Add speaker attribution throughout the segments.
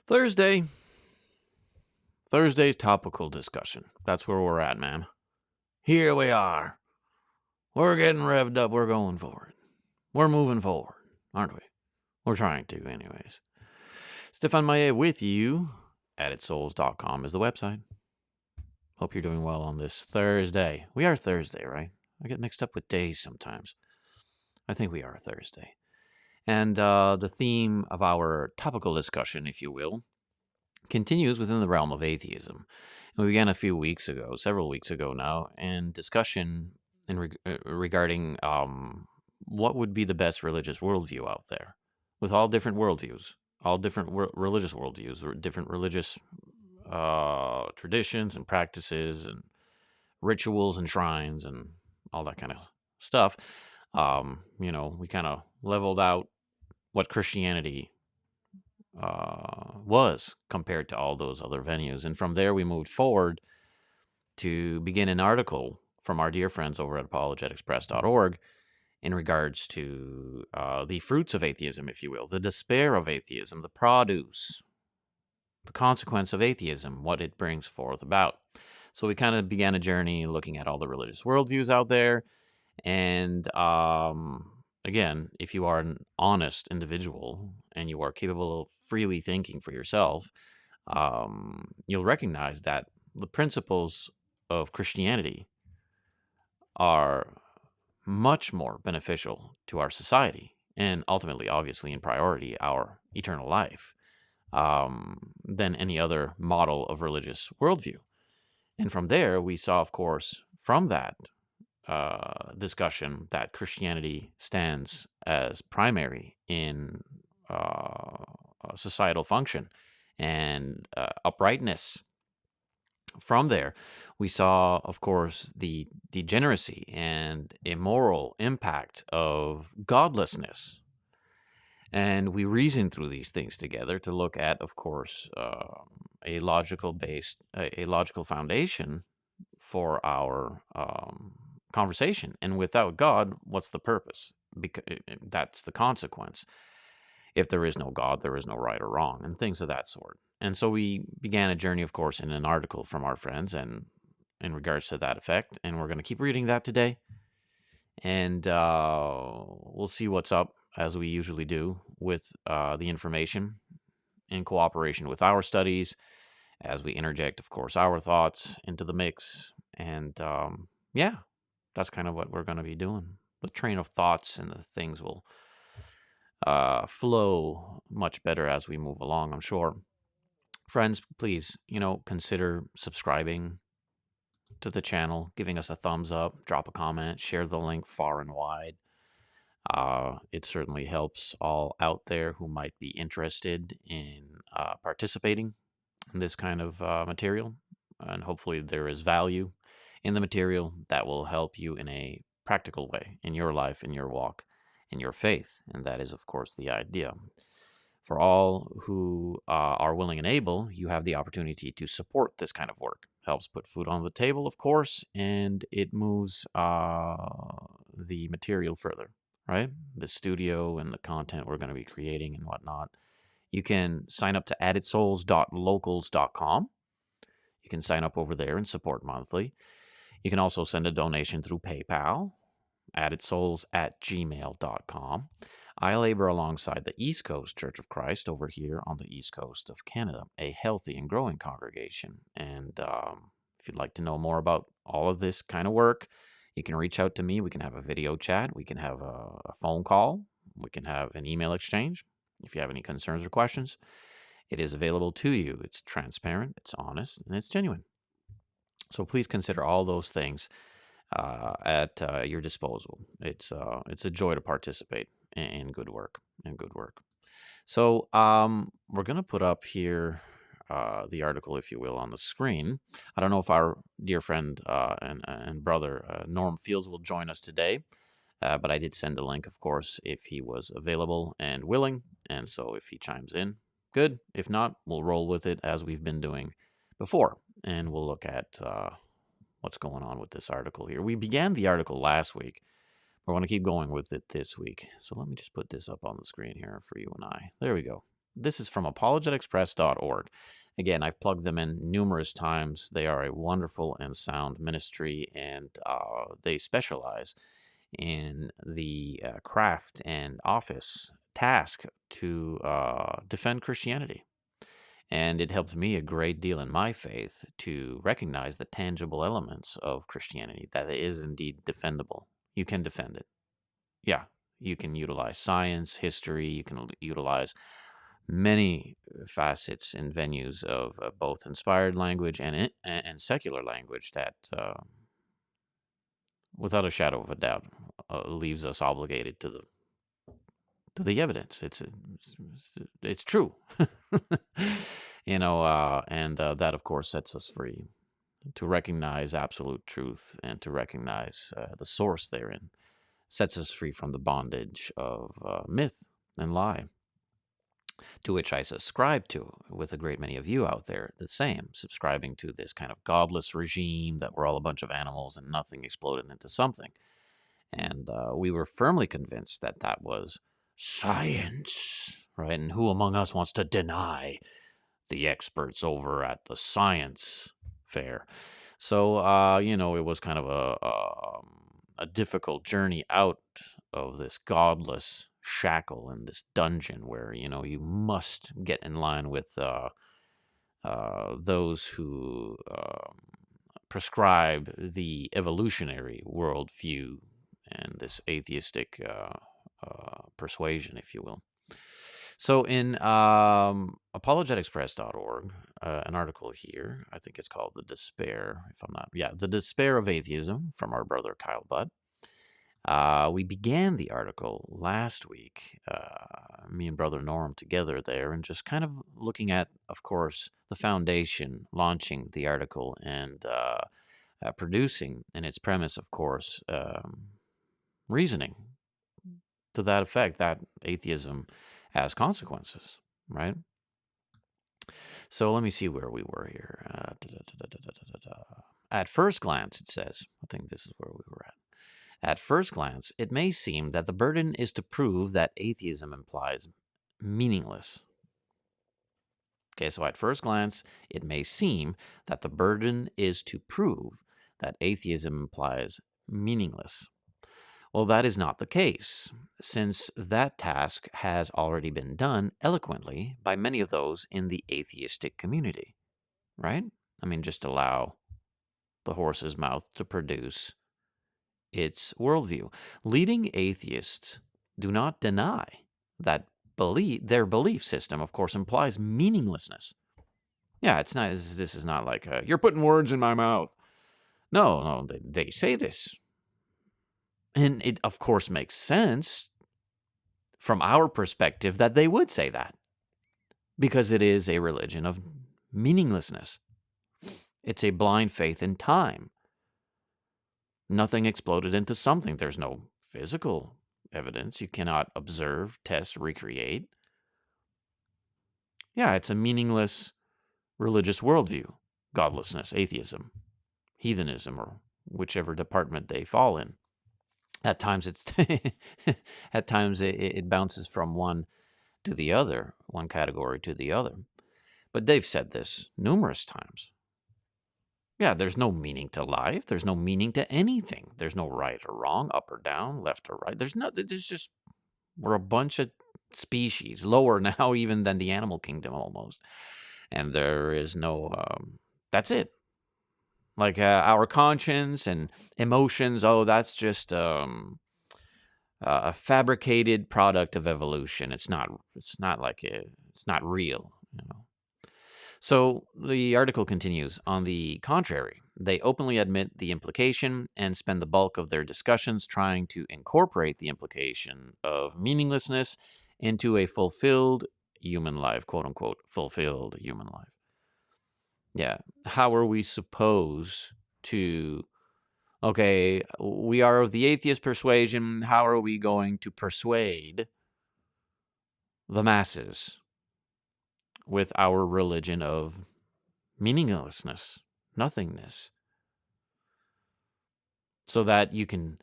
Speaker 1: Thursday. Thursday's topical discussion. That's where we're at, man. Here we are. We're getting revved up. We're going for it. We're moving forward, aren't we? We're trying to, anyways. Stefan Maillet with you. AddedSouls.com is the website. Hope you're doing well on this Thursday. We are Thursday, right? I get mixed up with days sometimes. I think we are Thursday. And the theme of our topical discussion, if you will, continues within the realm of atheism. And we began several weeks ago now, and discussion regarding what would be the best religious worldview out there, with all different worldviews, all different religious worldviews, or different religious traditions and practices and rituals and shrines and all that kind of stuff. We kind of leveled out what Christianity was compared to all those other venues. And from there, we moved forward to begin an article from our dear friends over at apologeticpress.org in regards to the fruits of atheism, if you will, the despair of atheism, the produce, the consequence of atheism, what it brings forth about. So we kind of began a journey looking at all the religious worldviews out there. And again, if you are an honest individual and you are capable of freely thinking for yourself, you'll recognize that the principles of Christianity are much more beneficial to our society and ultimately, obviously, in priority, our eternal life than any other model of religious worldview. And from there, we saw, of course, from that discussion that Christianity stands as primary in societal function and uprightness. From there, we saw, of course, the degeneracy and immoral impact of godlessness. And we reasoned through these things together to look at, of course, a logical foundation for our conversation. And without God, what's the purpose? Because that's the consequence. If there is no God, there is no right or wrong, and things of that sort. And so we began a journey, of course, in an article from our friends and in regards to that effect. And we're going to keep reading that today. And we'll see what's up, as we usually do, with the information in cooperation with our studies, as we interject, of course, our thoughts into the mix. And that's kind of what we're going to be doing. The train of thoughts and the things will flow much better as we move along, I'm sure. Friends, please, consider subscribing to the channel, giving us a thumbs up, drop a comment, share the link far and wide. It certainly helps all out there who might be interested in participating in this kind of material. And hopefully there is value in the material that will help you in a practical way in your life, in your walk, in your faith. And that is, of course, the idea. For all who are willing and able, you have the opportunity to support this kind of work. Helps put food on the table, of course, and it moves the material further, right? The studio and the content we're going to be creating and whatnot. You can sign up to addedsouls.locals.com. You can sign up over there and support monthly. You can also send a donation through PayPal, addedsouls@gmail.com. I labor alongside the East Coast Church of Christ over here on the East Coast of Canada, a healthy and growing congregation. And if you'd like to know more about all of this kind of work, you can reach out to me. We can have a video chat. We can have a phone call. We can have an email exchange. If you have any concerns or questions, it is available to you. It's transparent, it's honest, and it's genuine. So please consider all those things at your disposal. It's a joy to participate in good work. So we're going to put up here the article, if you will, on the screen. I don't know if our dear friend and brother Norm Fields will join us today, but I did send a link, of course, if he was available and willing. And so if he chimes in, good. If not, we'll roll with it as we've been doing before, and we'll look at what's going on with this article here. We began the article last week. We're going to keep going with it this week. So let me just put this up on the screen here for you and I. There we go. This is from apologeticpress.org. Again, I've plugged them in numerous times. They are a wonderful and sound ministry, and they specialize in the craft and office task to defend Christianity. And it helps me a great deal in my faith to recognize the tangible elements of Christianity, that it is indeed defendable. You can defend it. Yeah, you can utilize science, history, you can utilize many facets and venues of both inspired language and secular language that, without a shadow of a doubt, leaves us obligated to the evidence. It's true, and that of course sets us free to recognize absolute truth and to recognize the source therein. Sets us free from the bondage of myth and lie, to which I subscribe to, with a great many of you out there, the same, subscribing to this kind of godless regime that we're all a bunch of animals and nothing exploded into something. And we were firmly convinced that that was science, right? And who among us wants to deny the experts over at the science fair? So, it was kind of a difficult journey out of this godless shackle in this dungeon where, you must get in line with those who prescribe the evolutionary worldview and this atheistic persuasion, if you will. So in apologeticpress.org, an article here, I think it's called The Despair of Atheism, from our brother Kyle Budd. We began the article last week, me and brother Norm together there, and just kind of looking at, of course, the foundation, launching the article, and producing in its premise, of course, reasoning to that effect, that atheism has consequences, right? So let me see where we were here. At first glance, it says, I think this is where we were at. At first glance, it may seem that the burden is to prove that atheism implies meaningless. Okay, so at first glance, it may seem that the burden is to prove that atheism implies meaningless. Well, that is not the case, since that task has already been done eloquently by many of those in the atheistic community, right? I mean, just allow the horse's mouth to produce its worldview. Leading atheists do not deny that their belief system, of course, implies meaninglessness. Yeah, it's not. This is not like you're putting words in my mouth. No, they say this. And it, of course, makes sense from our perspective that they would say that, because it is a religion of meaninglessness. It's a blind faith in time. Nothing exploded into something. There's no physical evidence. You cannot observe, test, recreate. Yeah, it's a meaningless religious worldview. Godlessness, atheism, heathenism, or whichever department they fall in. At times it bounces from one to the other, one category to the other. But they've said this numerous times. Yeah, there's no meaning to life. There's no meaning to anything. There's no right or wrong, up or down, left or right. There's just, we're a bunch of species, lower now even than the animal kingdom almost. And there is no, that's it. Like our conscience and emotions, that's just a fabricated product of evolution. It's not real, So the article continues. On the contrary, they openly admit the implication and spend the bulk of their discussions trying to incorporate the implication of meaninglessness into a fulfilled human life, quote unquote, fulfilled human life. Yeah. How are we supposed to, okay, we are of the atheist persuasion. How are we going to persuade the masses with our religion of meaninglessness, nothingness, so that you can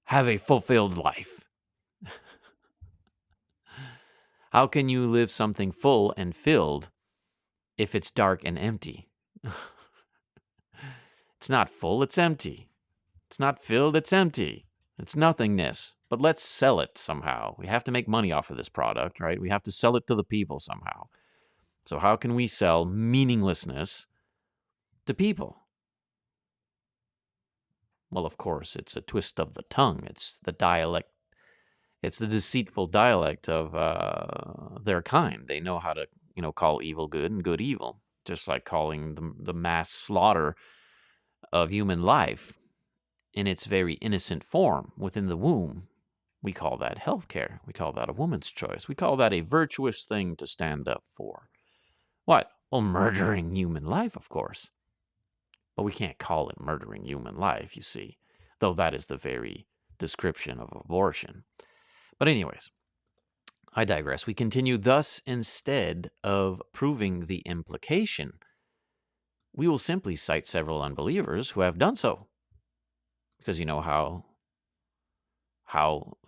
Speaker 1: have a fulfilled life? How can you live something full and filled if it's dark and empty? It's not full, it's empty. It's not filled, it's empty. It's nothingness. But let's sell it somehow. We have to make money off of this product, right? We have to sell it to the people somehow. So how can we sell meaninglessness to people? Well, of course, it's a twist of the tongue. It's the dialect. It's the deceitful dialect of their kind. They know how to, call evil good and good evil, just like calling the mass slaughter of human life in its very innocent form within the womb. We call that healthcare. We call that a woman's choice. We call that a virtuous thing to stand up for. What? Well, murdering human life, of course. But we can't call it murdering human life, you see, though that is the very description of abortion. But anyways, I digress. We continue. Thus, instead of proving the implication, we will simply cite several unbelievers who have done so. Because you know how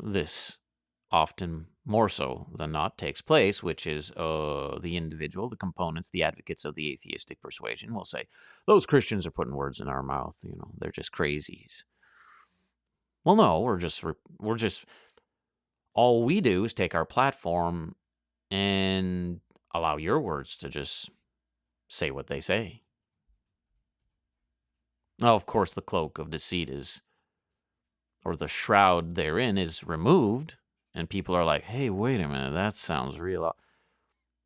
Speaker 1: this often more so than not takes place, which is the individual, the components, the advocates of the atheistic persuasion will say, those Christians are putting words in our mouth. They're just crazies. Well, no, we're just all we do is take our platform and allow your words to just say what they say. Now, of course, the cloak of deceit or the shroud therein is removed, and people are like, hey, wait a minute, that sounds real.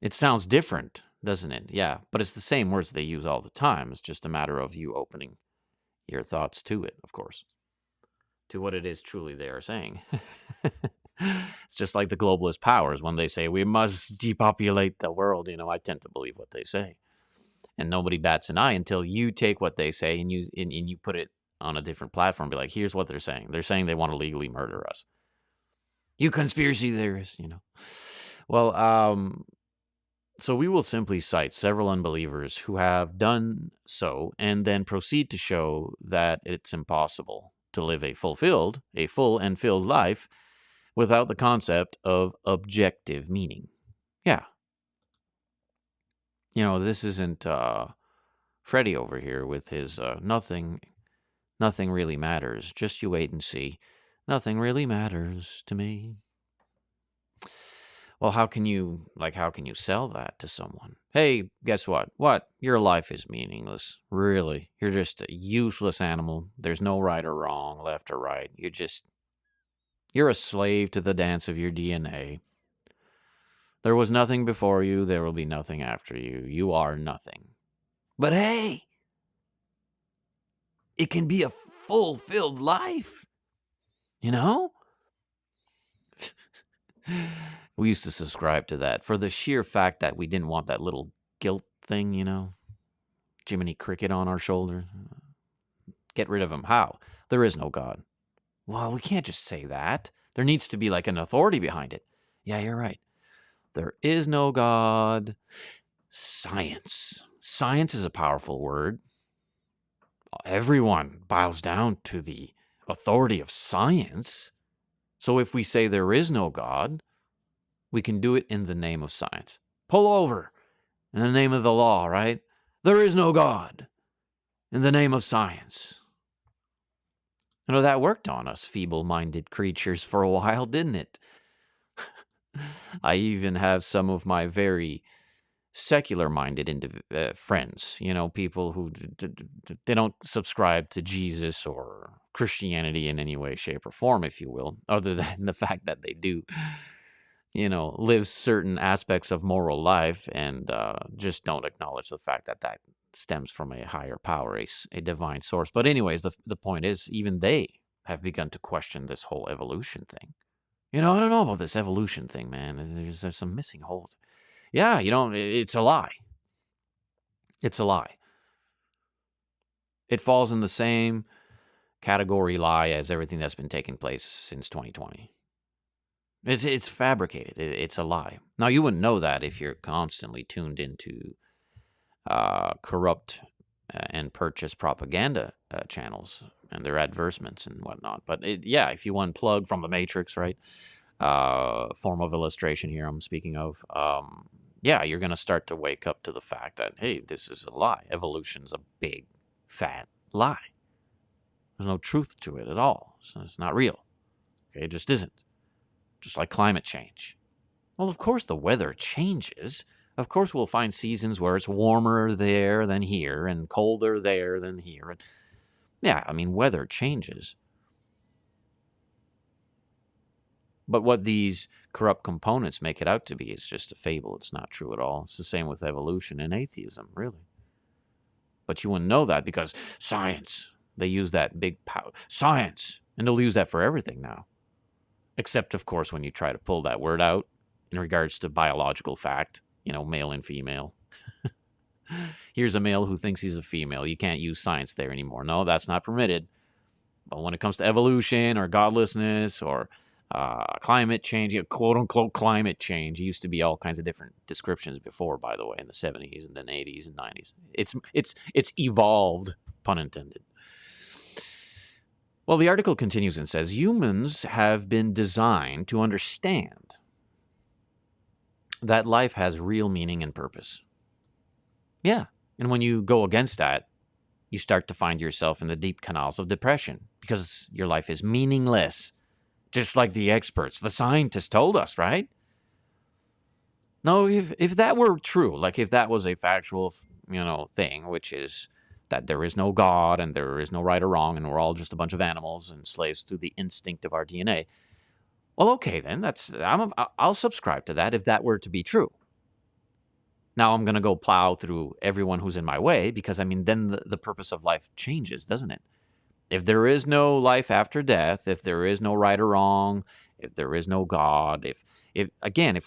Speaker 1: It sounds different, doesn't it? Yeah, but it's the same words they use all the time. It's just a matter of you opening your thoughts to it, of course, to what it is truly they are saying. It's just like the globalist powers when they say we must depopulate the world. I tend to believe what they say, and nobody bats an eye until you take what they say and you put it on a different platform. Be like, here's what they're saying. They're saying they want to legally murder us. You conspiracy theorists, Well, so we will simply cite several unbelievers who have done so and then proceed to show that it's impossible to live a full and filled life without the concept of objective meaning. Yeah. This isn't Freddie over here with his nothing really matters. Just you wait and see. Nothing really matters to me. Well, how can you sell that to someone? Hey, guess what? What? Your life is meaningless. Really. You're just a useless animal. There's no right or wrong, left or right. You're a slave to the dance of your DNA. There was nothing before you. There will be nothing after you. You are nothing. But hey, it can be a fulfilled life. We used to subscribe to that for the sheer fact that we didn't want that little guilt thing, Jiminy Cricket on our shoulder. Get rid of him. How? There is no God. Well, we can't just say that. There needs to be like an authority behind it. Yeah, you're right. There is no God. Science. Science is a powerful word. Everyone bows down to the authority of science. So if we say there is no God, we can do it in the name of science. Pull over in the name of the law, right? There is no God in the name of science. That worked on us feeble-minded creatures for a while, didn't it? I even have some of my very secular-minded friends, people who they don't subscribe to Jesus or Christianity in any way, shape, or form, if you will, other than the fact that they do, live certain aspects of moral life and just don't acknowledge the fact that stems from a higher power, a divine source. But anyways, the point is, even they have begun to question this whole evolution thing. I don't know about this evolution thing, man. There's some missing holes. Yeah, it's a lie. It's a lie. It falls in the same category lie as everything that's been taking place since 2020. It's fabricated. It's a lie. Now, you wouldn't know that if you're constantly tuned into corrupt and purchase propaganda channels and their advertisements and whatnot. But if you unplug from the Matrix, right, form of illustration here I'm speaking of, yeah, you're going to start to wake up to the fact that, hey, this is a lie. Evolution's a big, fat lie. There's no truth to it at all. So it's not real. Okay, it just isn't. Just like climate change. Well, of course the weather changes. Of course we'll find seasons where it's warmer there than here and colder there than here. And yeah, I mean, weather changes. But what these corrupt components make it out to be is just a fable. It's not true at all. It's the same with evolution and atheism, really. But you wouldn't know that because science. They use that big power. Science. And they'll use that for everything now. Except, of course, when you try to pull that word out in regards to biological fact, male and female. Here's a male who thinks he's a female. You can't use science there anymore. No, that's not permitted. But when it comes to evolution or godlessness or climate change, quote-unquote climate change, it used to be all kinds of different descriptions before, by the way, in the 70s and then 80s and 90s. It's evolved, pun intended. Well, the article continues and says, humans have been designed to understand that life has real meaning and purpose. Yeah, and when you go against that, you start to find yourself in the deep canals of depression because your life is meaningless, just like the experts, the scientists told us, right? No, if that were true, like if that was a factual, thing, which is that there is no God and there is no right or wrong and we're all just a bunch of animals and slaves to the instinct of our DNA. Well, okay, then I'll subscribe to that if that were to be true. Now I'm going to go plow through everyone who's in my way because, then the purpose of life changes, doesn't it? If there is no life after death, if there is no right or wrong, if there is no God, if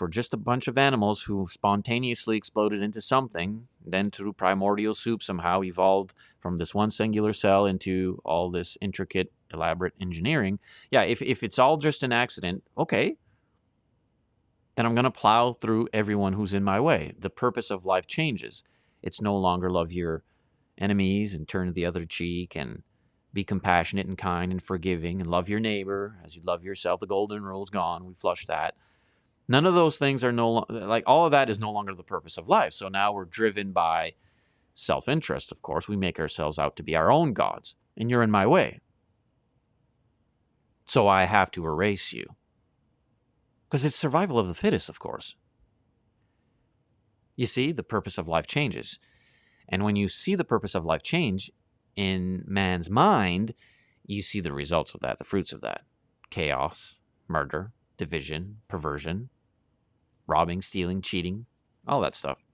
Speaker 1: we're just a bunch of animals who spontaneously exploded into something, then through primordial soup somehow evolved from this one singular cell into all this intricate, elaborate engineering. Yeah, if it's all just an accident, okay, then I'm going to plow through everyone who's in my way. The purpose of life changes. It's no longer love your enemies and turn the other cheek and be compassionate and kind and forgiving and love your neighbor as you love yourself. The golden rule's gone. We flushed that. None of those things are all of that is no longer the purpose of life. So now we're driven by self-interest, of course. We make ourselves out to be our own gods, and you're in my way. So I have to erase you. Because it's survival of the fittest, of course. You see, the purpose of life changes. And when you see the purpose of life change in man's mind, you see the results of that, the fruits of that. Chaos, murder, division, perversion, robbing, stealing, cheating, all that stuff.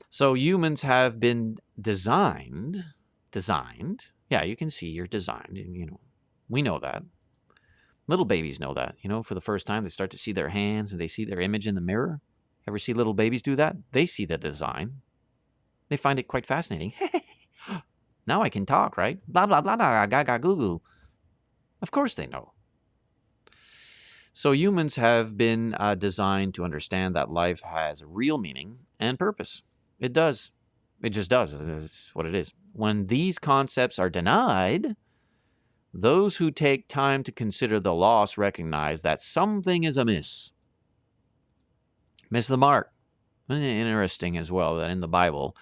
Speaker 1: So humans have been designed. Yeah, you can see you're designed. And, we know that. Little babies know that. For the first time, they start to see their hands and they see their image in the mirror. Ever see little babies do that? They see the design. They find it quite fascinating. Now I can talk, right? Blah, blah, blah, blah, gaga, goo, goo. Of course they know. So humans have been designed to understand that life has real meaning and purpose. It does. It just does. It's what it is. When these concepts are denied, those who take time to consider the loss recognize that something is amiss. Miss the mark. Interesting as well that in the Bible,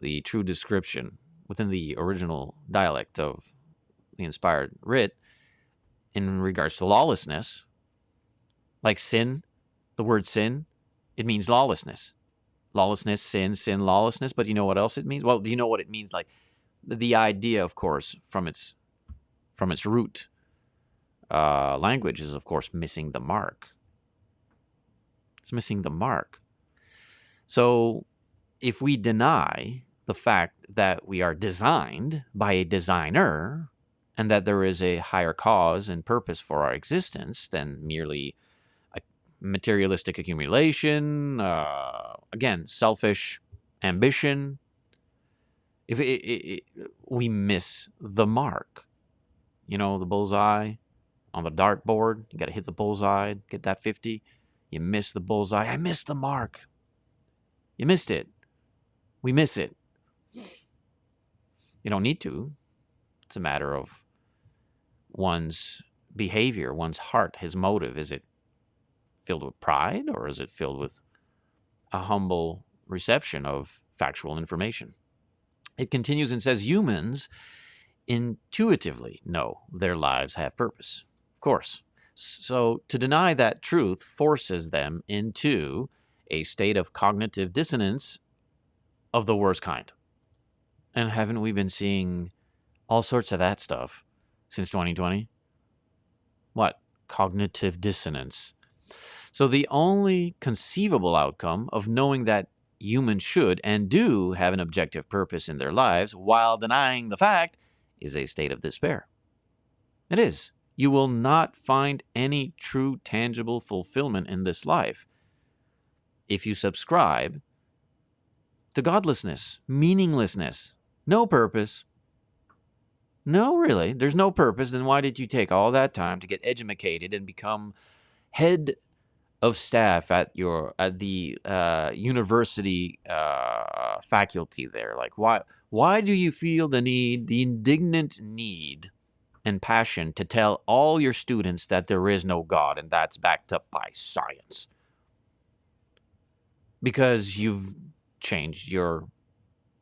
Speaker 1: the true description within the original dialect of the inspired writ in regards to lawlessness, like sin, the word sin, it means lawlessness. Lawlessness, sin, lawlessness. But you know what else it means? Well, do you know what it means? Like the idea, of course, from its root language is, of course, missing the mark. It's missing the mark. So if we deny the fact that we are designed by a designer and that there is a higher cause and purpose for our existence than merely a materialistic accumulation, again, selfish ambition, we miss the mark. The bullseye on the dartboard. You got to hit the bullseye, get that 50. You miss the bullseye. I missed the mark. You missed it. We miss it. You don't need to. It's a matter of one's behavior, one's heart, his motive, is it filled with pride or is it filled with a humble reception of factual information? It continues and says humans intuitively know their lives have purpose. Of course. So to deny that truth forces them into a state of cognitive dissonance of the worst kind. And haven't we been seeing all sorts of that stuff since 2020? What? Cognitive dissonance. So the only conceivable outcome of knowing that humans should and do have an objective purpose in their lives while denying the fact is a state of despair. It is. You will not find any true, tangible fulfillment in this life if you subscribe to godlessness, meaninglessness, no purpose. No, really, there's no purpose. Then why did you take all that time to get educated and become head of staff at the university faculty there? Like, why do you feel the indignant need and passion to tell all your students that there is no God and that's backed up by science? Because you've changed your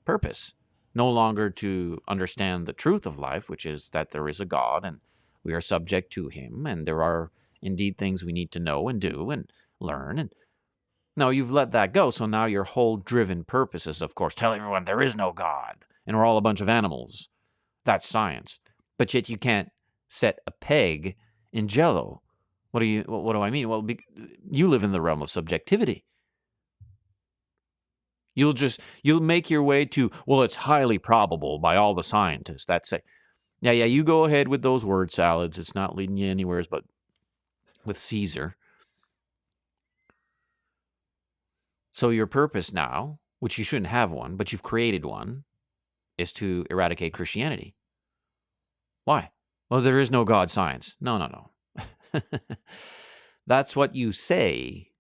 Speaker 1: purpose. No longer to understand the truth of life, which is that there is a God and we are subject to him, and there are indeed things we need to know and do and learn. And no, you've let that go. So now your whole driven purpose is, of course, tell everyone there is no God and we're all a bunch of animals. That's science. But yet you can't set a peg in Jell-O. What do I mean? Well, you live in the realm of subjectivity. You'll make your way to, well, it's highly probable by all the scientists that say, yeah, you go ahead with those word salads. It's not leading you anywhere but with Caesar. So your purpose now, which you shouldn't have one, but you've created one, is to eradicate Christianity. Why? Well, there is no God science. No. That's what you say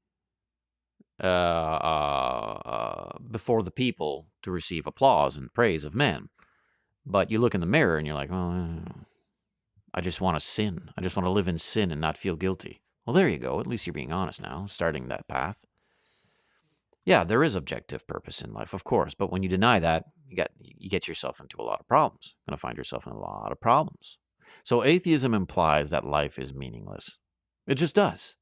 Speaker 1: before the people to receive applause and praise of men. But you look in the mirror and you're like, oh, I just want to sin. I just want to live in sin and not feel guilty. Well, there you go. At least you're being honest now, starting that path. Yeah, there is objective purpose in life, of course. But when you deny that, you get yourself into a lot of problems. You're going to find yourself in a lot of problems. So atheism implies that life is meaningless. It just does.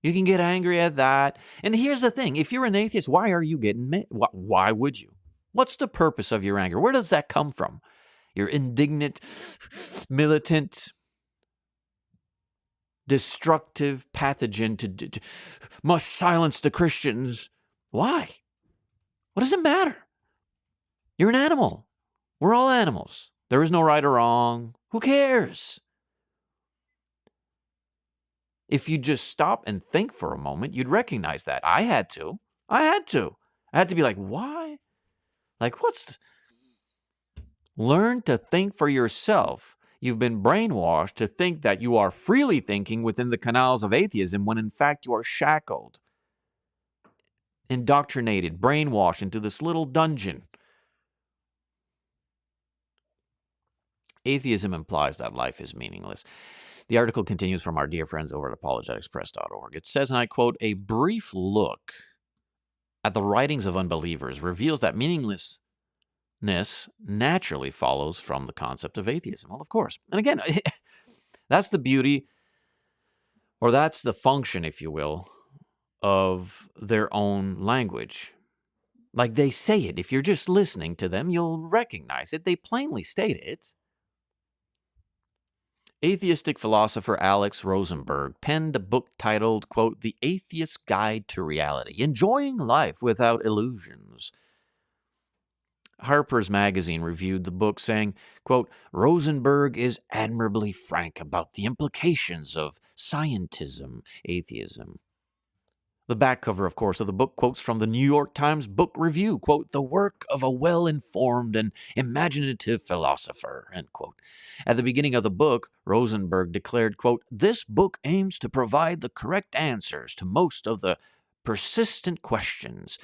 Speaker 1: You can get angry at that. And here's the thing. If you're an atheist, why are you getting mad? Why would you? What's the purpose of your anger? Where does that come from? Your indignant, militant, destructive pathogen to must silence the Christians. Why? What does it matter? You're an animal. We're all animals. There is no right or wrong. Who cares? If you just stop and think for a moment, you'd recognize that. I had to be like, why? Like, learn to think for yourself. You've been brainwashed to think that you are freely thinking within the canals of atheism when in fact you are shackled, indoctrinated, brainwashed into this little dungeon. Atheism implies that life is meaningless. The article continues from our dear friends over at apologeticspress.org. It says, and I quote, a brief look at the writings of unbelievers reveals that meaninglessness naturally follows from the concept of atheism. Well, of course. And again, that's the beauty, or that's the function, if you will, of their own language. Like they say it. If you're just listening to them, you'll recognize it. They plainly state it. Atheistic philosopher Alex Rosenberg penned a book titled, quote, The Atheist's Guide to Reality, Enjoying Life Without Illusions. Harper's Magazine reviewed the book saying, quote, Rosenberg is admirably frank about the implications of scientism, atheism. The back cover, of course, of the book quotes from the New York Times Book Review, quote, the work of a well-informed and imaginative philosopher, end quote. At the beginning of the book, Rosenberg declared, quote, this book aims to provide the correct answers to most of the persistent questions,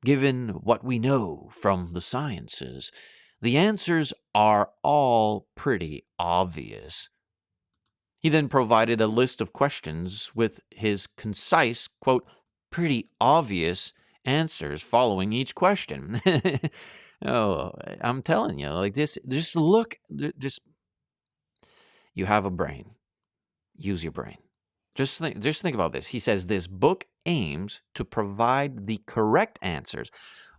Speaker 1: given what we know from the sciences. The answers are all pretty obvious. He then provided a list of questions with his concise, quote, pretty obvious answers following each question. Oh, I'm telling you, like this, just look, just, you have a brain. Use your brain. Just think about this. He says this book aims to provide the correct answers.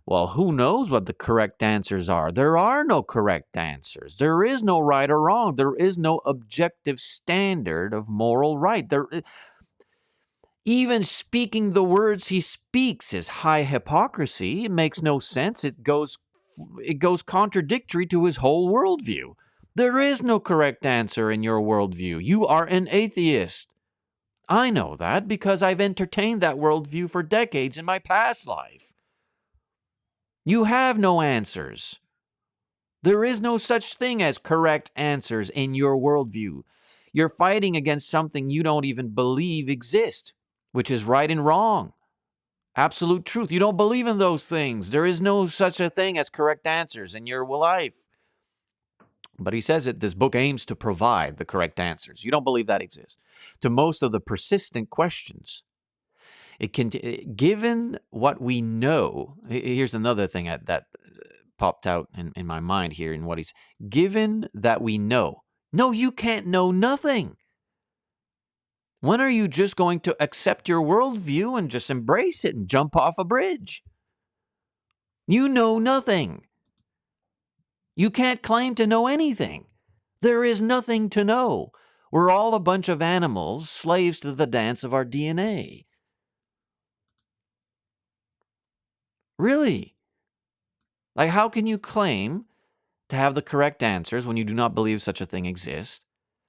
Speaker 1: Well, who knows what the correct answers are? There are no correct answers. There is no right or wrong. There is no objective standard of moral right. Even speaking the words he speaks is high hypocrisy. It makes no sense. It goes contradictory to his whole worldview. There is no correct answer in your worldview. You are an atheist. I know that because I've entertained that worldview for decades in my past life. You have no answers. There is no such thing as correct answers in your worldview. You're fighting against something you don't even believe exists, which is right and wrong. Absolute truth. You don't believe in those things. There is no such a thing as correct answers in your life. But he says this book aims to provide the correct answers. You don't believe that exists. To most of the persistent questions, given what we know, here's another thing that popped out in my mind here in what he's, given that we know. No, you can't know nothing. When are you just going to accept your worldview and just embrace it and jump off a bridge? You know nothing. You can't claim to know anything. There is nothing to know. We're all a bunch of animals, slaves to the dance of our DNA. Really? Like, how can you claim to have the correct answers when you do not believe such a thing exists?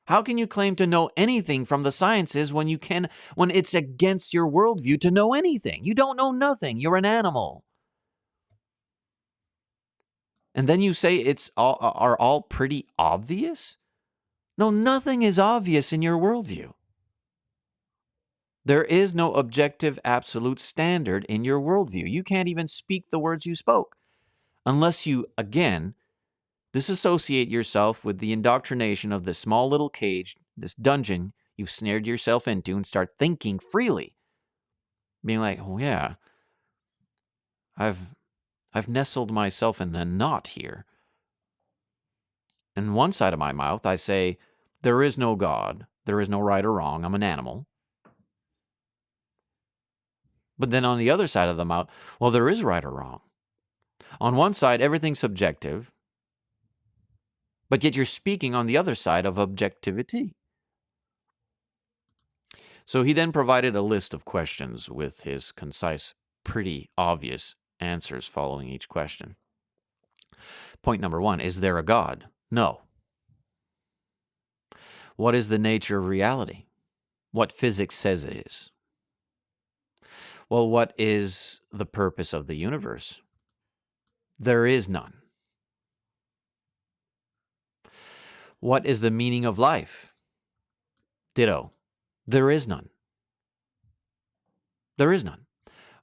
Speaker 1: How can you claim to know anything from the sciences when it's against your worldview to know anything? You don't know nothing. You're an animal. And then you say are all pretty obvious? No, nothing is obvious in your worldview. There is no objective absolute standard in your worldview. You can't even speak the words you spoke unless you, again, disassociate yourself with the indoctrination of this small little cage, this dungeon you've snared yourself into, and start thinking freely. Being like, oh yeah, I've nestled myself in a knot here. In one side of my mouth, I say, there is no God. There is no right or wrong. I'm an animal. But then on the other side of the mouth, well, there is right or wrong. On one side, everything's subjective. But yet you're speaking on the other side of objectivity. So he then provided a list of questions with his concise, pretty obvious answers following each question. Point number 1, is there a God? No. What is the nature of reality? What physics says it is. Well, what is the purpose of the universe? There is none. What is the meaning of life? Ditto. There is none. There is none.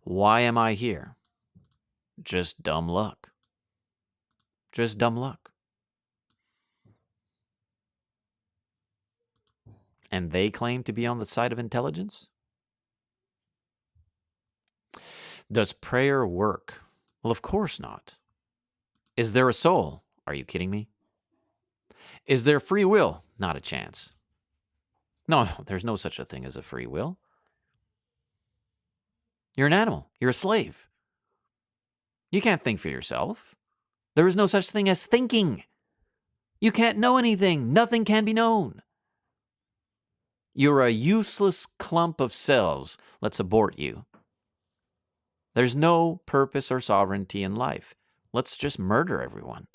Speaker 1: Why am I here? Just dumb luck. Just dumb luck. And they claim to be on the side of intelligence? Does prayer work? Well, of course not. Is there a soul? Are you kidding me? Is there free will? Not a chance. No, there's no such a thing as a free will. You're an animal. You're a slave. You can't think for yourself. There is no such thing as thinking. You can't know anything. Nothing can be known. You're a useless clump of cells. Let's abort you. There's no purpose or sovereignty in life. Let's just murder everyone.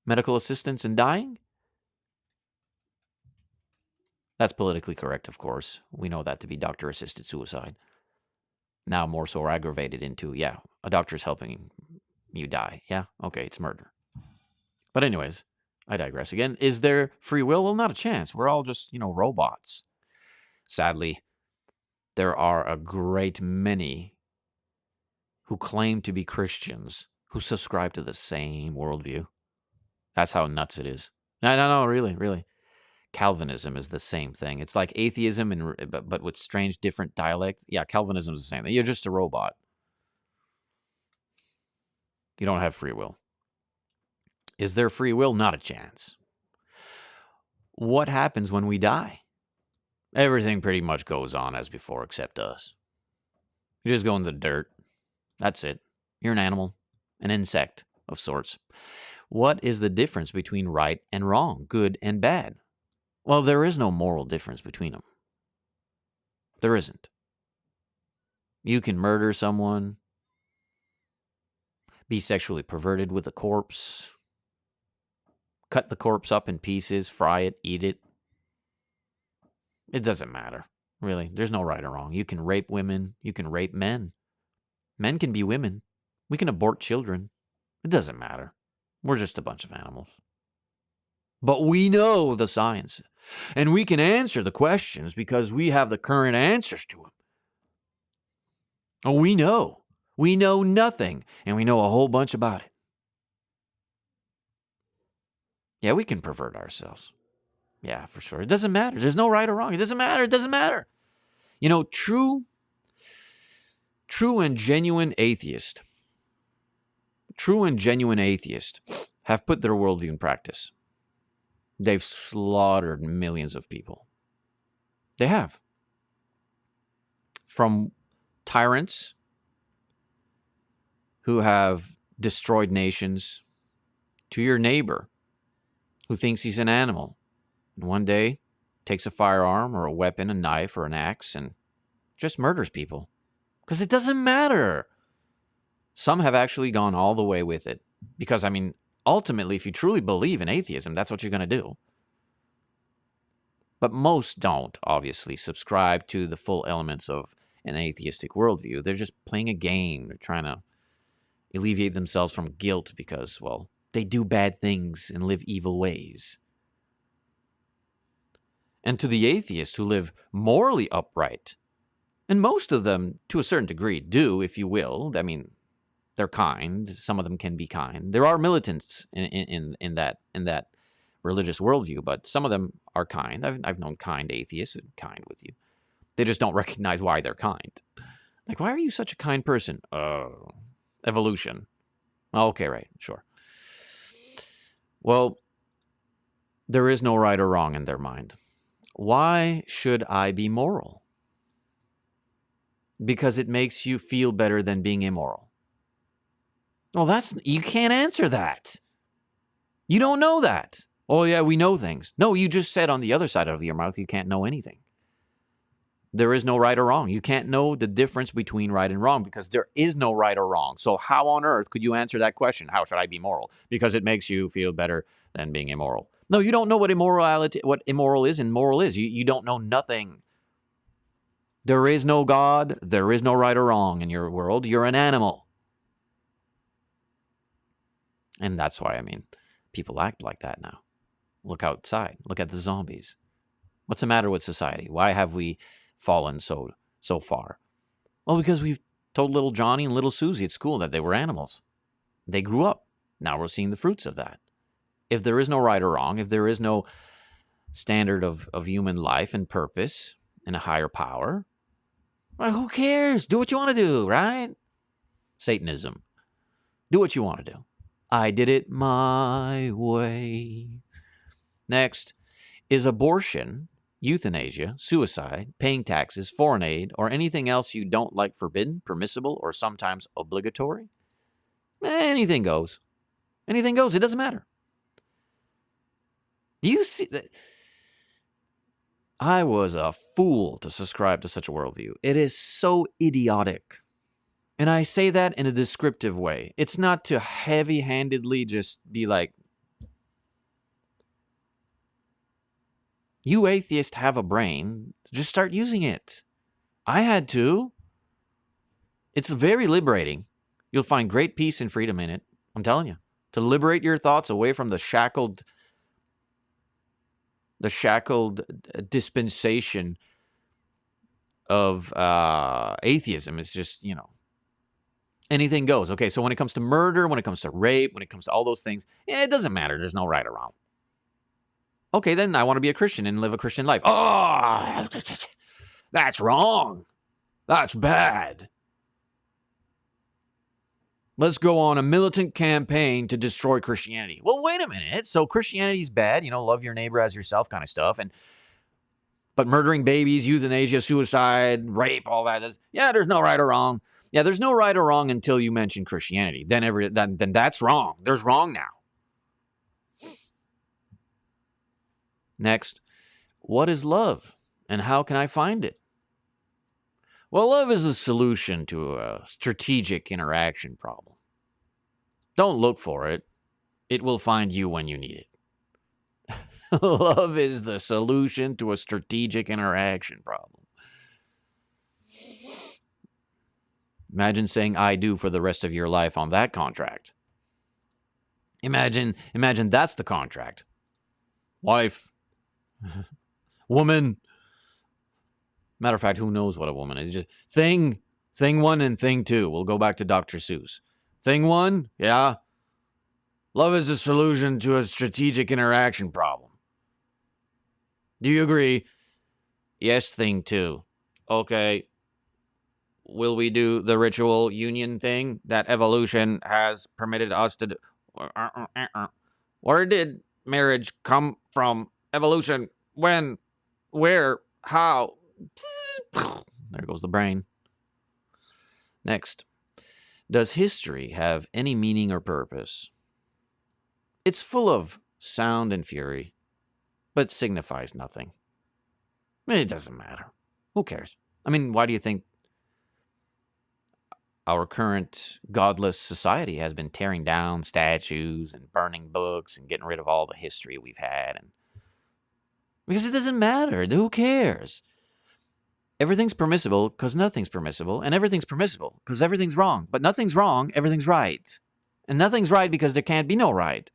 Speaker 1: Medical assistance in dying? That's politically correct, of course. We know that to be doctor-assisted suicide. Now more so aggravated into, yeah, a doctor's helping you die. Yeah, okay, it's murder. But anyways, I digress again. Is there free will? Well, not a chance. We're all just, robots. Sadly, there are a great many who claim to be Christians who subscribe to the same worldview. That's how nuts it is. No, really. Calvinism is the same thing. It's like atheism, but with strange, different dialect. Yeah, Calvinism is the same thing. You're just a robot. You don't have free will. Is there free will? Not a chance. What happens when we die? Everything pretty much goes on as before except us. You just go in the dirt. That's it. You're an animal, an insect of sorts. What is the difference between right and wrong, good and bad? Well, there is no moral difference between them. There isn't. You can murder someone, be sexually perverted with a corpse, cut the corpse up in pieces, fry it, eat it. It doesn't matter, really. There's no right or wrong. You can rape women. You can rape men. Men can be women. We can abort children. It doesn't matter. We're just a bunch of animals. But we know the science, and we can answer the questions because we have the current answers to them. And we know. We know nothing, and we know a whole bunch about it. Yeah, we can pervert ourselves. Yeah, for sure. It doesn't matter. There's no right or wrong. It doesn't matter. It doesn't matter. You know, true and genuine atheists have put their worldview in practice. They've slaughtered millions of people. They have. From tyrants who have destroyed nations to your neighbor who thinks he's an animal and one day takes a firearm or a weapon, a knife or an axe, and just murders people. Because it doesn't matter. Some have actually gone all the way with it. Because, I mean, ultimately, if you truly believe in atheism, that's what you're going to do. But most don't, obviously, subscribe to the full elements of an atheistic worldview. They're just playing a game. They're trying to alleviate themselves from guilt because, well, they do bad things and live evil ways. And to the atheists who live morally upright, and most of them, to a certain degree, do, if you will. I mean, they're kind. Some of them can be kind. There are militants in that religious worldview, but some of them are kind. I've known kind atheists and kind with you. They just don't recognize why they're kind. Like, why are you such a kind person? Evolution. Okay, right, sure. Well, there is no right or wrong in their mind. Why should I be moral? Because it makes you feel better than being immoral. Well, you can't answer that. You don't know that. Oh, yeah, we know things. No, you just said on the other side of your mouth you can't know anything. There is no right or wrong. You can't know the difference between right and wrong because there is no right or wrong. So how on earth could you answer that question? How should I be moral? Because it makes you feel better than being immoral. No, you don't know what immoral is and moral is. You don't know nothing. There is no God. There is no right or wrong in your world. You're an animal. And that's why, I mean, people act like that now. Look outside. Look at the zombies. What's the matter with society? Why have we fallen so far? Well, because we've told little Johnny and little Susie at school that they were animals. They grew up. Now we're seeing the fruits of that. If there is no right or wrong, if there is no standard of human life and purpose and a higher power, well, who cares? Do what you want to do, right? Satanism. Do what you want to do. I did it my way. Next, is abortion, euthanasia, suicide, paying taxes, foreign aid, or anything else you don't like forbidden, permissible, or sometimes obligatory? Anything goes. Anything goes. It doesn't matter. Do you see that? I was a fool to subscribe to such a worldview. It is so idiotic. And I say that in a descriptive way. It's not to heavy-handedly just be like, you atheists have a brain, just start using it. I had to. It's very liberating. You'll find great peace and freedom in it. I'm telling you. To liberate your thoughts away from the shackled dispensation of atheism is just, anything goes. Okay, so when it comes to murder, when it comes to rape, when it comes to all those things, it doesn't matter. There's no right or wrong. Okay, then I want to be a Christian and live a Christian life. Oh, that's wrong. That's bad. Let's go on a militant campaign to destroy Christianity. Well, wait a minute. So Christianity's bad, love your neighbor as yourself kind of stuff. But murdering babies, euthanasia, suicide, rape, all that. There's no right or wrong. Yeah, there's no right or wrong until you mention Christianity. Then that's wrong. There's wrong now. Next, what is love and how can I find it? Well, love is the solution to a strategic interaction problem. Don't look for it. It will find you when you need it. Love is the solution to a strategic interaction problem. Imagine saying I do for the rest of your life on that contract. Imagine that's the contract. Wife. Woman. Matter of fact, who knows what a woman is? Just thing 1 and thing 2. We'll go back to Dr. Seuss. Thing 1, yeah. Love is the solution to a strategic interaction problem. Do you agree? Yes, thing 2. Okay. Will we do the ritual union thing that evolution has permitted us to do? Where did marriage come from? Evolution? When? Where? How? There goes the brain. Next. Does history have any meaning or purpose? It's full of sound and fury, but signifies nothing. It doesn't matter. Who cares? I mean, why do you think our current godless society has been tearing down statues and burning books and getting rid of all the history we've had? Because it doesn't matter. Who cares? Everything's permissible because nothing's permissible, and everything's permissible because everything's wrong. But nothing's wrong, everything's right. And nothing's right because there can't be no right.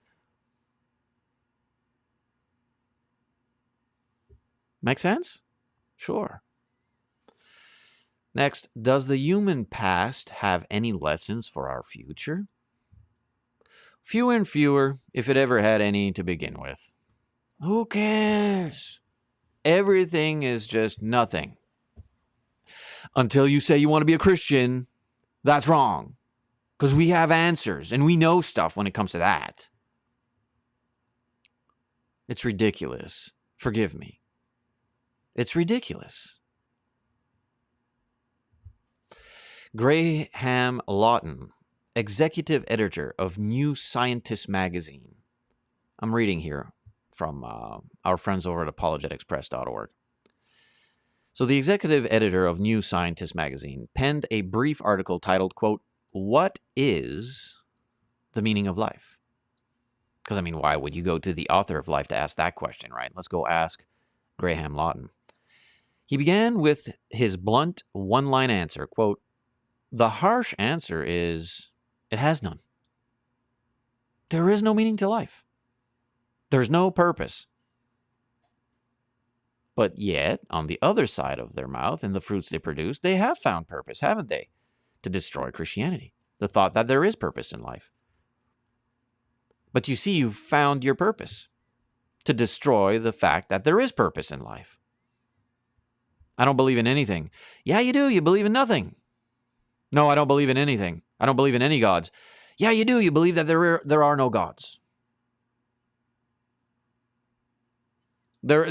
Speaker 1: Make sense? Sure. Next, does the human past have any lessons for our future? Few and fewer, if it ever had any to begin with. Who cares? Everything is just nothing. Until you say you want to be a Christian, that's wrong. Because we have answers and we know stuff when it comes to that. It's ridiculous. Forgive me. It's ridiculous. Graham Lawton, executive editor of New Scientist magazine. I'm reading here from our friends over at apologeticspress.org. So the executive editor of New Scientist magazine penned a brief article titled, quote, "What is the meaning of life?" Because, I mean, why would you go to the author of life to ask that question, right? Let's go ask Graham Lawton. He began with his blunt one-line answer, quote, "The harsh answer is, it has none. There is no meaning to life. There's no purpose." But yet, on the other side of their mouth and the fruits they produce, they have found purpose, haven't they? To destroy Christianity. The thought that there is purpose in life. But you see, you've found your purpose. To destroy the fact that there is purpose in life. I don't believe in anything. Yeah, you do. You believe in nothing. No, I don't believe in anything. I don't believe in any gods. Yeah, you do. You believe that there are no gods. There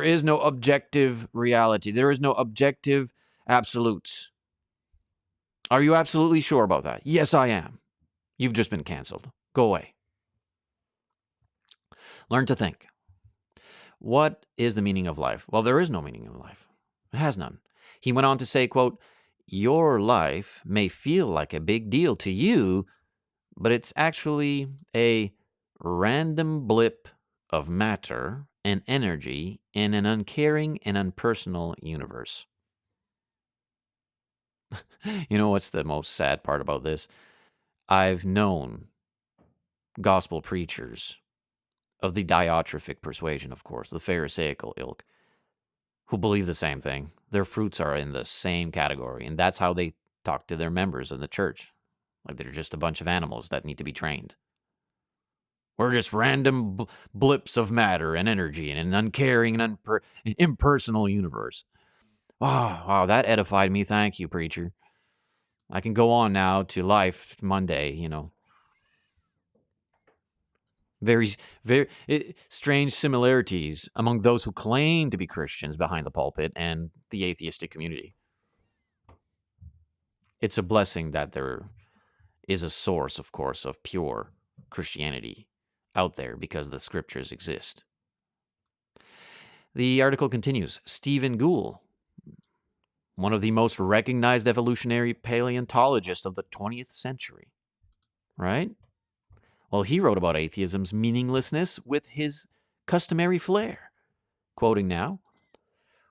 Speaker 1: is no objective reality. There is no objective absolutes. Are you absolutely sure about that? Yes, I am. You've just been canceled. Go away. Learn to think. What is the meaning of life? Well, there is no meaning in life. It has none. He went on to say, quote, "Your life may feel like a big deal to you, but it's actually a random blip of matter and energy in an uncaring and unpersonal universe." You know what's the most sad part about this? I've known gospel preachers of the diatrophic persuasion, of course, the Pharisaical ilk, who believe the same thing. Their fruits are in the same category, and that's how they talk to their members in the church. Like they're just a bunch of animals that need to be trained. We're just random blips of matter and energy in an uncaring and impersonal universe. Wow, that edified me. Thank you, preacher. I can go on now to life Monday, Very, very strange similarities among those who claim to be Christians behind the pulpit and the atheistic community. It's a blessing that there is a source, of course, of pure Christianity out there because the scriptures exist. The article continues. Stephen Gould, one of the most recognized evolutionary paleontologists of the 20th century, right? Well, he wrote about atheism's meaninglessness with his customary flair. Quoting now,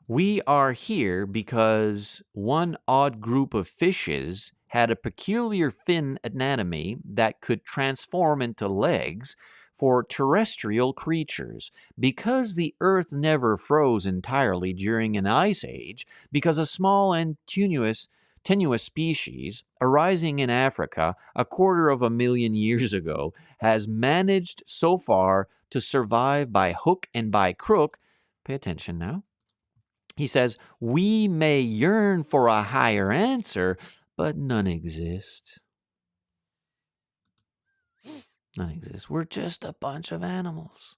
Speaker 1: "We are here because one odd group of fishes had a peculiar fin anatomy that could transform into legs for terrestrial creatures. Because the Earth never froze entirely during an ice age, because a small and tenuous species arising in Africa 250,000 years ago has managed so far to survive by hook and by crook." Pay attention now. He says, "We may yearn for a higher answer, but none exist." None exist. We're just a bunch of animals.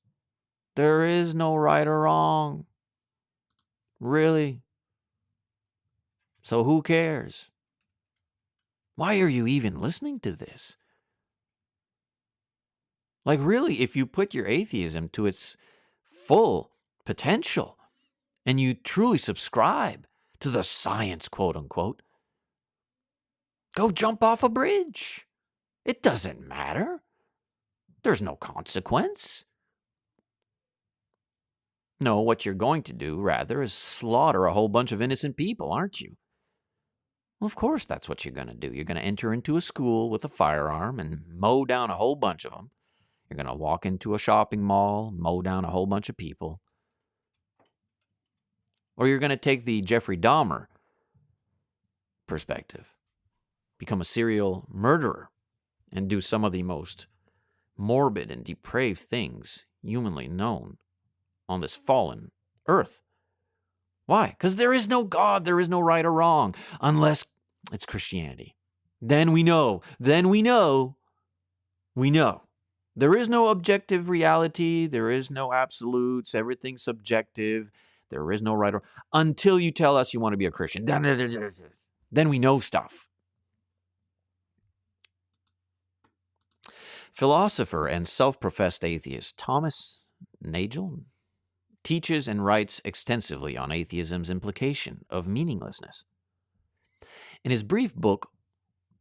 Speaker 1: There is no right or wrong. Really? So who cares? Why are you even listening to this? Like, really, if you put your atheism to its full potential and you truly subscribe to the science, quote unquote, go jump off a bridge. It doesn't matter. There's no consequence. No, what you're going to do, rather, is slaughter a whole bunch of innocent people, aren't you? Well, of course that's what you're going to do. You're going to enter into a school with a firearm and mow down a whole bunch of them. You're going to walk into a shopping mall, mow down a whole bunch of people. Or you're going to take the Jeffrey Dahmer perspective, become a serial murderer, and do some of the most morbid and depraved things humanly known on this fallen earth. Why? Because there is no God, there is no right or wrong, unless it's Christianity. Then we know. There is no objective reality, there is no absolutes, everything's subjective, there is no right or wrong, until you tell us you want to be a Christian. Then we know stuff. Philosopher and self-professed atheist Thomas Nagel teaches and writes extensively on atheism's implication of meaninglessness. In his brief book,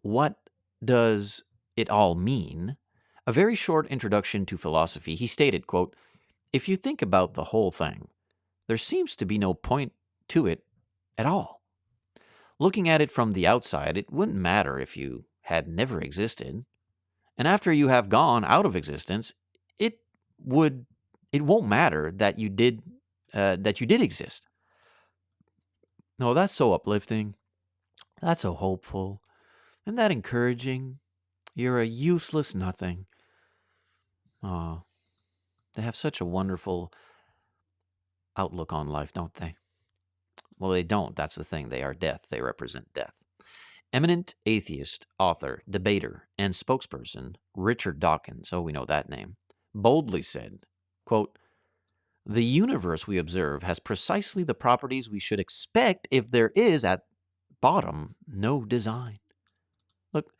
Speaker 1: What Does It All Mean?, a very short introduction to philosophy, he stated, quote, "If you think about the whole thing, there seems to be no point to it at all. Looking at it from the outside, it wouldn't matter if you had never existed. And after you have gone out of existence, it won't matter that you did exist." No, that's so uplifting. That's so hopeful. Isn't that encouraging? You're a useless nothing. Oh, they have such a wonderful outlook on life, don't they? Well, they don't. That's the thing. They are death. They represent death. Eminent atheist, author, debater, and spokesperson Richard Dawkins, we know that name, boldly said, quote, "The universe we observe has precisely the properties we should expect if there is, at bottom, no design. Look,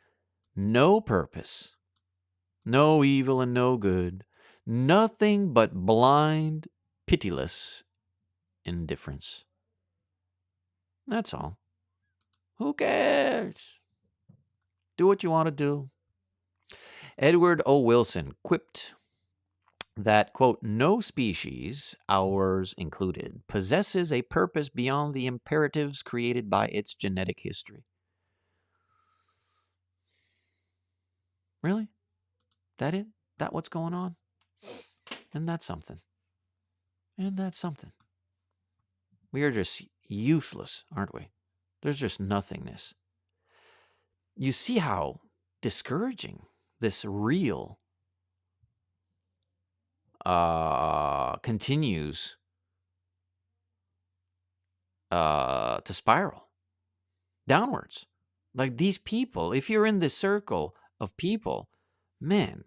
Speaker 1: no purpose, no evil and no good, nothing but blind, pitiless indifference. That's all. Who cares? Do what you want to do." Edward O. Wilson quipped that, quote, "No species, ours included, possesses a purpose beyond the imperatives created by its genetic history." Really? That it? That what's going on? And that's something. We are just useless, aren't we? There's just nothingness. You see how discouraging this real continues to spiral downwards. Like these people, if you're in this circle of people, man.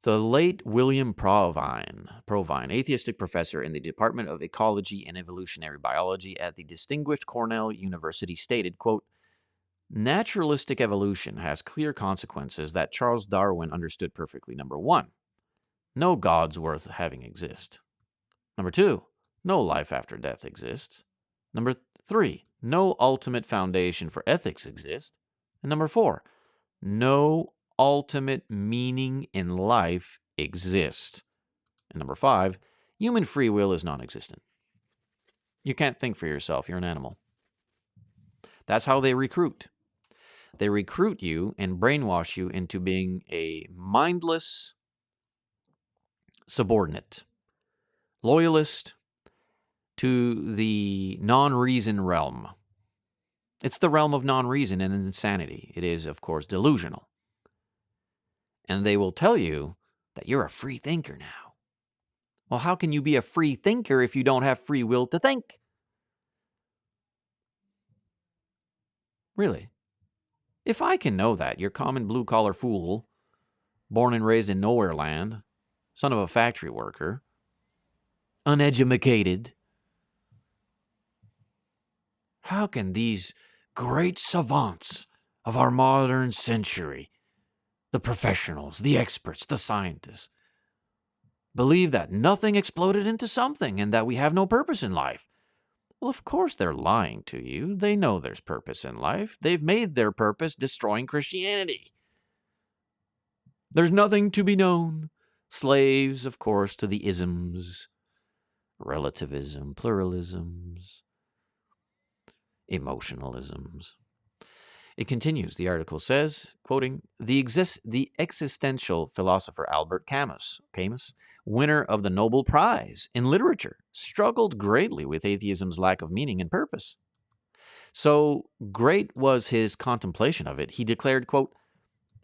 Speaker 1: The late William Provine, atheistic professor in the Department of Ecology and Evolutionary Biology at the distinguished Cornell University, stated, quote, naturalistic evolution has clear consequences that Charles Darwin understood perfectly. Number one, no gods worth having exist. Number two, no life after death exists. Number three, no ultimate foundation for ethics exists. And number four, no ultimate meaning in life exists. And number five, human free will is non-existent. You can't think for yourself. You're an animal. That's how they recruit. They recruit you and brainwash you into being a mindless subordinate, loyalist to the non-reason realm. It's the realm of non-reason and insanity. It is, of course, delusional. And they will tell you that you're a free thinker now. Well, how can you be a free thinker if you don't have free will to think? Really? If I can know that, you're common blue-collar fool, born and raised in nowhere land, son of a factory worker, uneducated, how can these great savants of our modern century, the professionals, the experts, the scientists, believe that nothing exploded into something and that we have no purpose in life? Well, of course they're lying to you. They know there's purpose in life. They've made their purpose destroying Christianity. There's nothing to be known. Slaves, of course, to the isms, relativism, pluralisms, emotionalisms. It continues, the article says, quoting, the existential philosopher Albert Camus, winner of the Nobel Prize in Literature, struggled greatly with atheism's lack of meaning and purpose. So great was his contemplation of it, he declared, quote,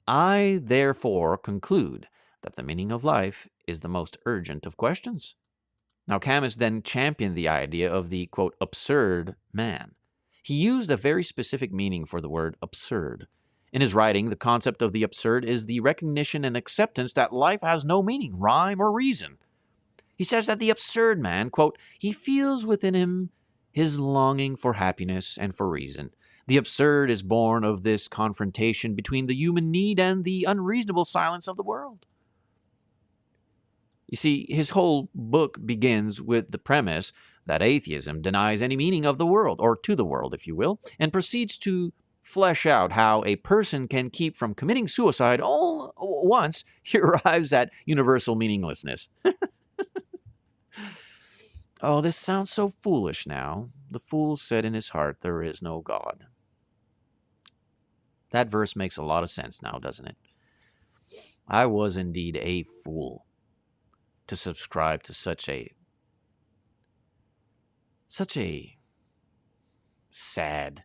Speaker 1: I therefore conclude that the meaning of life is the most urgent of questions. Now, Camus then championed the idea of the, quote, absurd man. He used a very specific meaning for the word absurd. In his writing, the concept of the absurd is the recognition and acceptance that life has no meaning, rhyme, or reason. He says that the absurd man, quote, he feels within him his longing for happiness and for reason. The absurd is born of this confrontation between the human need and the unreasonable silence of the world. You see, his whole book begins with the premise that atheism denies any meaning of the world, or to the world, if you will, and proceeds to flesh out how a person can keep from committing suicide all once he arrives at universal meaninglessness. Oh, this sounds so foolish now. The fool said in his heart, there is no God. That verse makes a lot of sense now, doesn't it? I was indeed a fool to subscribe to such a sad,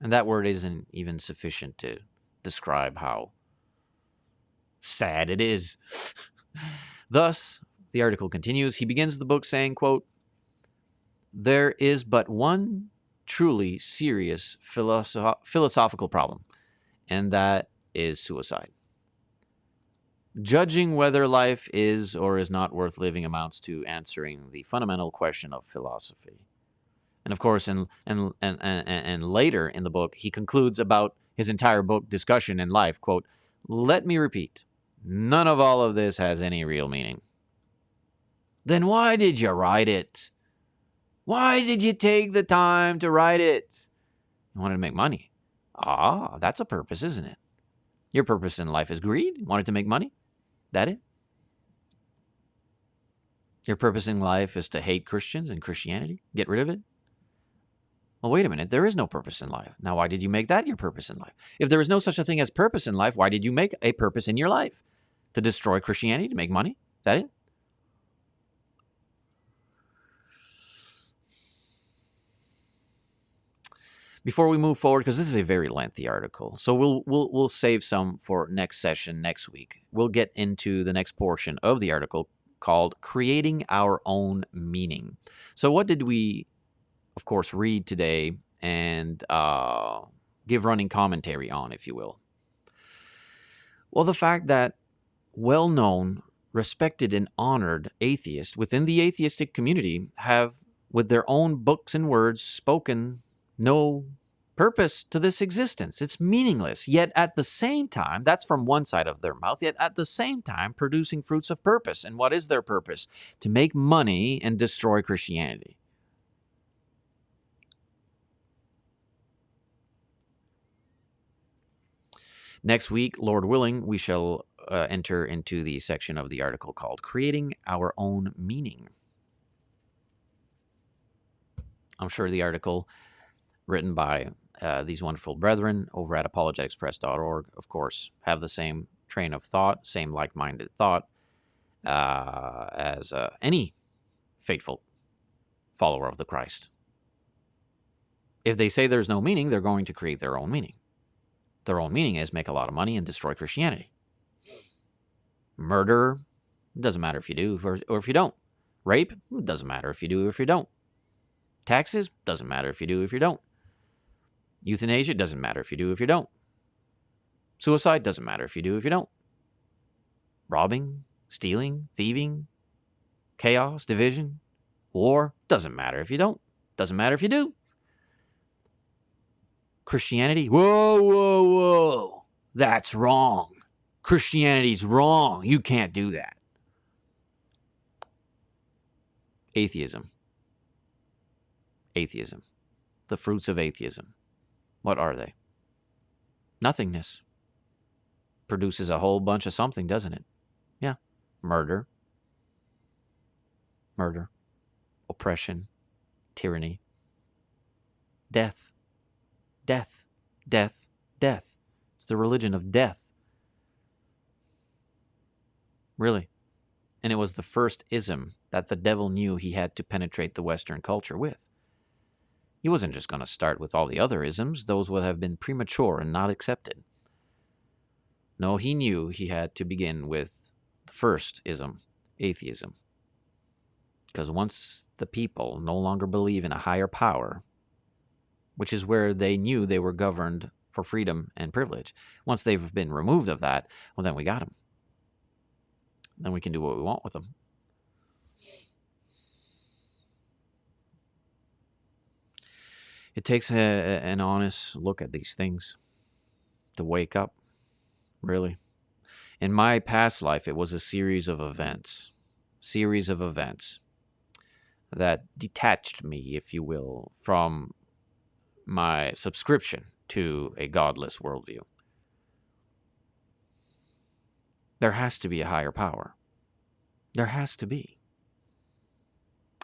Speaker 1: and that word isn't even sufficient to describe how sad it is. Thus, the article continues, he begins the book saying, quote, there is but one truly serious philosophical problem, and that is suicide. Judging whether life is or is not worth living amounts to answering the fundamental question of philosophy. And of course, and later in the book, he concludes about his entire book discussion in life, quote, let me repeat, none of all of this has any real meaning. Then why did you write it? Why did you take the time to write it? You wanted to make money. Ah, that's a purpose, isn't it? Your purpose in life is greed. You wanted to make money. That it? Your purpose in life is to hate Christians and Christianity? Get rid of it? Well, wait a minute. There is no purpose in life. Now, why did you make that your purpose in life? If there is no such a thing as purpose in life, why did you make a purpose in your life? To destroy Christianity? To make money? That it? Before we move forward, because this is a very lengthy article, so we'll save some for next session next week. We'll get into the next portion of the article called Creating Our Own Meaning. So what did we, of course, read today and give running commentary on, if you will? Well, the fact that well-known, respected, and honored atheists within the atheistic community have, with their own books and words, spoken no purpose to this existence. It's meaningless. Yet at the same time, that's from one side of their mouth, yet at the same time producing fruits of purpose. And what is their purpose? To make money and destroy Christianity. Next week, Lord willing, we shall enter into the section of the article called Creating Our Own Meaning. I'm sure the article written by these wonderful brethren over at apologeticpress.org, of course, have the same train of thought, same like-minded thought as any faithful follower of the Christ. If they say there's no meaning, they're going to create their own meaning. Their own meaning is make a lot of money and destroy Christianity. Murder, doesn't matter if you do or if you don't. Rape, doesn't matter if you do or if you don't. Taxes, doesn't matter if you do or if you don't. Euthanasia, doesn't matter if you do or if you don't. Suicide, doesn't matter if you do or if you don't. Robbing, stealing, thieving, chaos, division, war, doesn't matter if you don't. Doesn't matter if you do. Christianity, whoa. That's wrong. Christianity's wrong. You can't do that. Atheism. The fruits of atheism. What are they? Nothingness. Produces a whole bunch of something, doesn't it? Yeah. Murder. Oppression. Tyranny. Death. It's the religion of death. Really. And it was the first ism that the devil knew he had to penetrate the Western culture with. He wasn't just going to start with all the other isms. Those would have been premature and not accepted. No, he knew he had to begin with the first ism, atheism. Because once the people no longer believe in a higher power, which is where they knew they were governed for freedom and privilege, once they've been removed of that, well, then we got them. Then we can do what we want with them. It takes an honest look at these things to wake up, really. In my past life, it was a series of events that detached me, if you will, from my subscription to a godless worldview. There has to be a higher power. There has to be.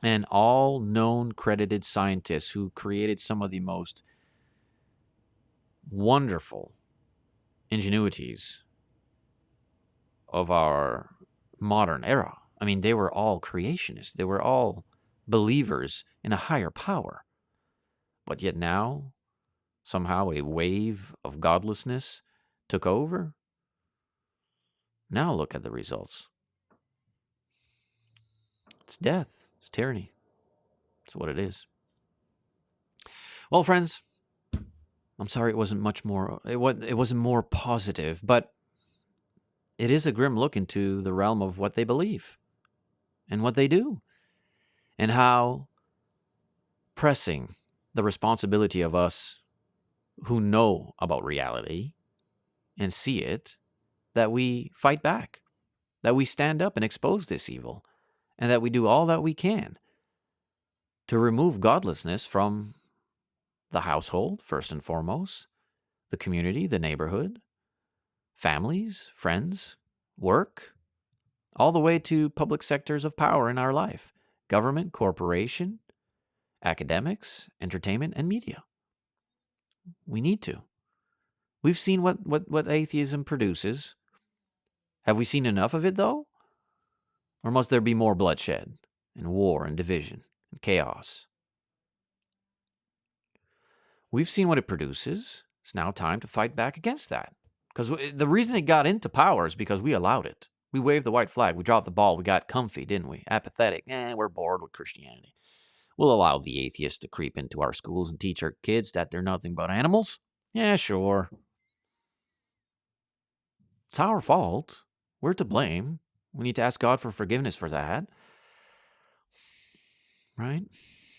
Speaker 1: And all known credited scientists who created some of the most wonderful ingenuities of our modern era. I mean, they were all creationists. They were all believers in a higher power. But yet now, somehow a wave of godlessness took over. Now look at the results. It's death. It's tyranny. It's what it is. Well, friends, I'm sorry it wasn't much more. It wasn't more positive, but it is a grim look into the realm of what they believe and what they do, and how pressing the responsibility of us who know about reality and see it, that we fight back, that we stand up and expose this evil, and that we do all that we can to remove godlessness from the household, first and foremost, the community, the neighborhood, families, friends, work, all the way to public sectors of power in our life, government, corporation, academics, entertainment, and media. We need to. We've seen what atheism produces. Have we seen enough of it, though? Or must there be more bloodshed and war and division and chaos? We've seen what it produces. It's now time to fight back against that. Because the reason it got into power is because we allowed it. We waved the white flag. We dropped the ball. We got comfy, didn't we? Apathetic. We're bored with Christianity. We'll allow the atheists to creep into our schools and teach our kids that they're nothing but animals. Yeah, sure. It's our fault. We're to blame. We need to ask God for forgiveness for that. Right?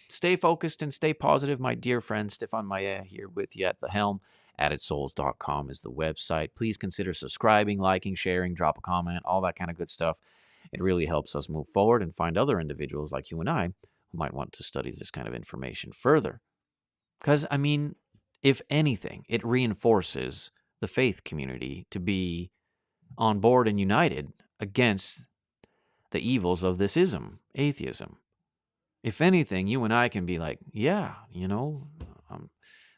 Speaker 1: Stay focused and stay positive, my dear friend. Stefan Maya here with you at the helm. AddedSouls.com is the website. Please consider subscribing, liking, sharing, drop a comment, all that kind of good stuff. It really helps us move forward and find other individuals like you and I who might want to study this kind of information further. Because, I mean, if anything, it reinforces the faith community to be on board and united against the evils of this ism, atheism. If anything, you and I can be like, yeah,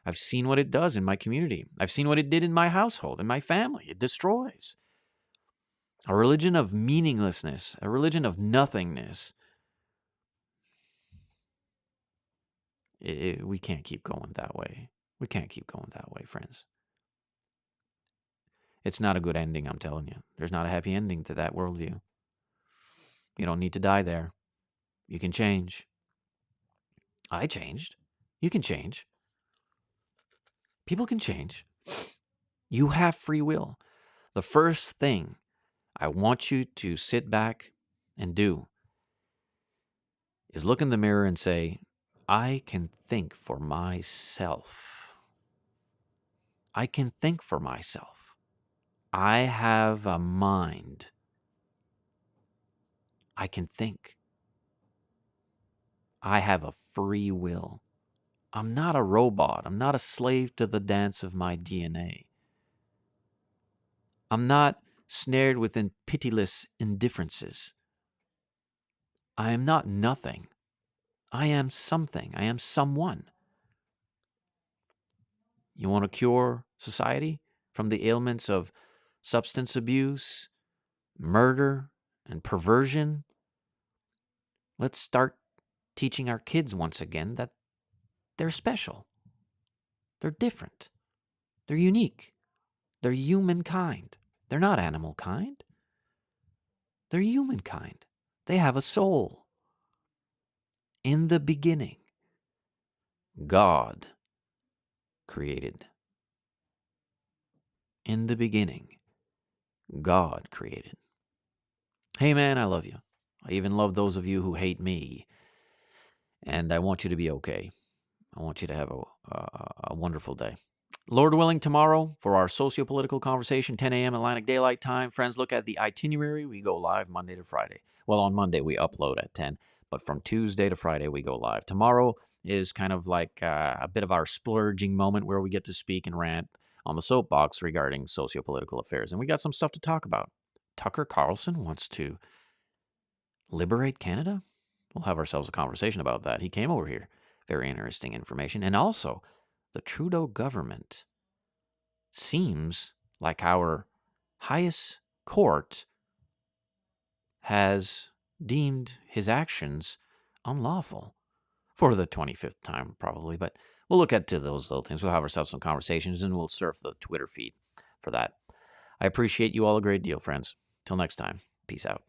Speaker 1: I've seen what it does in my community. I've seen what it did in my household, in my family. It destroys. A religion of meaninglessness, a religion of nothingness. We can't keep going that way. We can't keep going that way, friends. It's not a good ending, I'm telling you. There's not a happy ending to that worldview. You don't need to die there. You can change. I changed. You can change. People can change. You have free will. The first thing I want you to sit back and do is look in the mirror and say, I can think for myself. I can think for myself. I have a mind. I can think. I have a free will. I'm not a robot. I'm not a slave to the dance of my DNA. I'm not snared within pitiless indifferences. I am not nothing. I am something. I am someone. You want to cure society from the ailments of substance abuse, murder, and perversion? Let's start teaching our kids once again that they're special. They're different. They're unique. They're humankind. They're not animal kind. They're humankind. They have a soul. In the beginning, God created. In the beginning, God created. Hey man, I love you. I even love those of you who hate me. And I want you to be okay. I want you to have a wonderful day. Lord willing, tomorrow for our socio-political conversation, 10 a.m. Atlantic Daylight Time. Friends, look at the itinerary. We go live Monday to Friday. Well, on Monday we upload at 10, but from Tuesday to Friday we go live. Tomorrow is kind of like a bit of our splurging moment where we get to speak and rant on the soapbox regarding socio-political affairs. And we got some stuff to talk about. Tucker Carlson wants to liberate Canada? We'll have ourselves a conversation about that. He came over here. Very interesting information. And also, the Trudeau government seems like our highest court has deemed his actions unlawful for the 25th time, probably. But we'll look into those little things. We'll have ourselves some conversations, and we'll surf the Twitter feed for that. I appreciate you all a great deal, friends. Till next time, peace out.